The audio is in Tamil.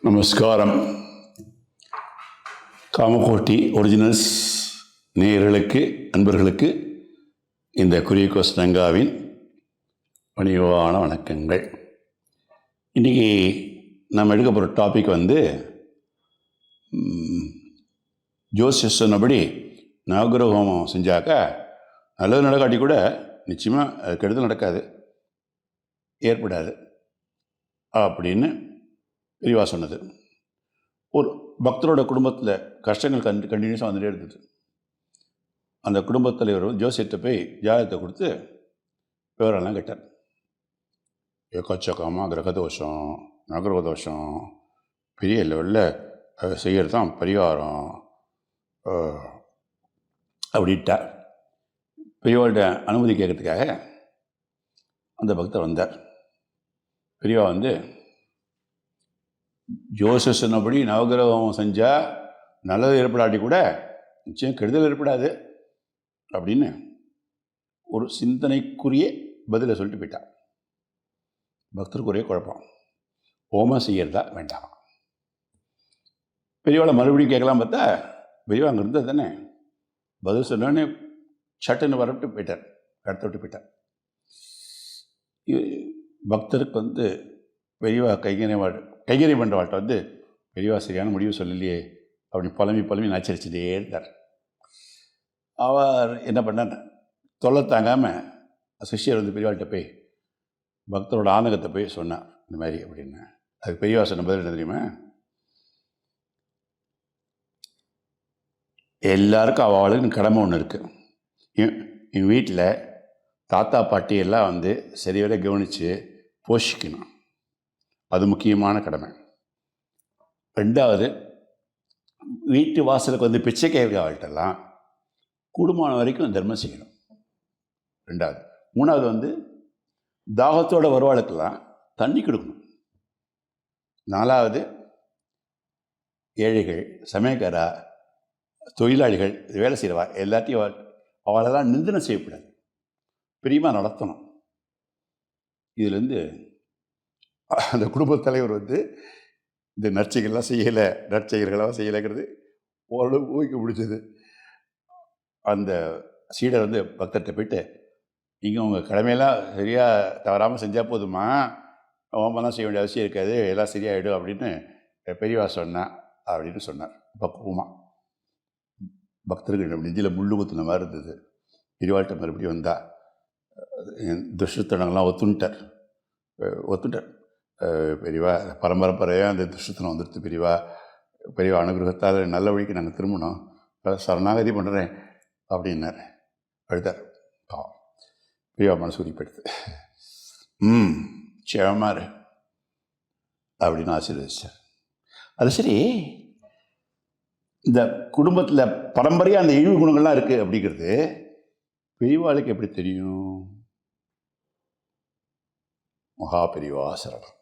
நமஸ்காரம். காமகோட்டி ஒரிஜினல்ஸ் நேயர்களுக்கு, அன்பர்களுக்கு இந்த குரியகோஸ் ரங்காவின் பணிவான வணக்கங்கள். இன்றைக்கி நம்ம எடுக்க போகிற டாபிக் ஜோசியர் சொன்னபடி நவகிரக ஹோமம் செஞ்சாக்கா நல்லது நடக்காட்டி கூட நிச்சயமாக அது கெடுதல் நடக்காது, ஏற்படாது அப்படின்னு பெரியவா சொன்னது. ஒரு பக்தரோட குடும்பத்தில் கஷ்டங்கள் கண்டினியூஸாக வந்துட்டே இருந்தது. அந்த குடும்பத் தலைவர் ஜோசியர்கிட்ட போய் ஜாதகத்தை கொடுத்து விவரம்லாம் கேட்டார். எக்கச்சக்கமாக கிரகதோஷம், நவகிரக தோஷம், பெரிய லெவலில் செய்கிறது தான் பரிகாரம் அப்படின்ட்டார். பெரியவாள்கிட்ட அனுமதி கேட்கறதுக்காக அந்த பக்தர் வந்தார். பெரியவா ஜோசியர் சொன்னபடி நவகிரகம் செஞ்சால் நல்லது ஏற்படாட்டி கூட நிச்சயம் கெடுதல் ஏற்படாது அப்படின்னு ஒரு சிந்தனைக்குரிய பதிலை சொல்லிட்டு போயிட்டான். பக்தருக்குரிய குழப்பம், ஹோமம் செய்யறதா வேண்டாம். பெரியவாளை மறுபடியும் கேட்கலாம் பார்த்தா பெரியவா அங்கே இருந்தது தானே. பதில் சொன்னோடனே சட்டுன்னு வரவிட்டு போயிட்டார், கடத்த விட்டு போயிட்டார். பக்தருக்கு பெரியவா கைகறி பண்ணுற வாழ்க்கை பெரியவா சரியான முடிவு சொல்லலையே அப்படி புலம்பி நச்சரிச்சுட்டே இருந்தார். அவர் என்ன பண்ணார், தொல்லை தாங்காமல் சிஷ்யர் பெரியவாள்கிட்ட போய் பக்தரோட ஆதங்கத்தை போய் சொன்னார், இந்த மாதிரி அப்படின்னு. அதுக்கு பெரியவா சொன்ன பதில் என்ன தெரியுமா? எல்லாருக்கும் அவளுக்கு கடமை ஒன்று இருக்குது. என் வீட்டில் தாத்தா பாட்டி எல்லாம் சரிவர கவனித்து போஷிக்கணும், அது முக்கியமான கடமை. ரெண்டாவது, வீட்டு வாசலுக்கு பிச்சை கேட்கிறவர்கள்ட்டெல்லாம் கூடுமான வரைக்கும் தர்மம் செய்யணும். ரெண்டாவது. மூணாவது, தாகத்தோட வருவாளுக்கெல்லாம் தண்ணி கொடுக்கணும். நாலாவது, ஏழைகள், சமயக்காரா, தொழிலாளிகள், வேலை செய்கிறவா எல்லாத்தையும் அவளெல்லாம் நிந்தனை செய்யக்கூடாது, பிரியமாக நடத்தணும். இதுலேருந்து அந்த குடும்பத் தலைவர் இந்த நற்செயல்கள்லாம் செய்யலை, நற்செயல்களாக செய்யலைங்கிறது ஓரளவு ஊக்க பிடிச்சது. அந்த சீடர் பக்தர்கிட்ட போயிட்டு, நீங்கள் உங்கள் கடமையெல்லாம் சரியாக தவறாமல் செஞ்சால் போதுமா, ஹோமெல்லாம் செய்ய வேண்டிய அவசியம் இருக்காது, எல்லாம் சரியாயிடும் அப்படின்னு பெரியவா சொன்னேன் அப்படின்னு சொன்னார். பக்குவமாக பக்தர்கள் நெஞ்சில் முள்ளு குத்துன மாதிரி இருந்தது. பெரியவாள்கிட்ட மறுபடியும் வந்தால் துஷ்டத்தனங்கள்லாம் ஒத்துட்டார். பெரியவா பரம்பரையாக அந்த துஷ்டத்தனம் வந்துடுது. பெரியவா அனுகிரகத்தால் நல்ல வழிக்கு நாங்கள் திரும்பணும், சரணாகதி பண்ணுறேன் அப்படின்னார். அழுதார். பாவம், பெரியவா மனசு உரிப்படுத்து. சேவமாரு அப்படின்னு ஆசீர்வதிச்சார். அது சரி, இந்த குடும்பத்தில் பரம்பரையாக அந்த இழிவு குணங்கள்லாம் இருக்குது அப்படிங்கிறது பெரியவாளுக்கு எப்படி தெரியும்? மகா பெரியவா சரணம்.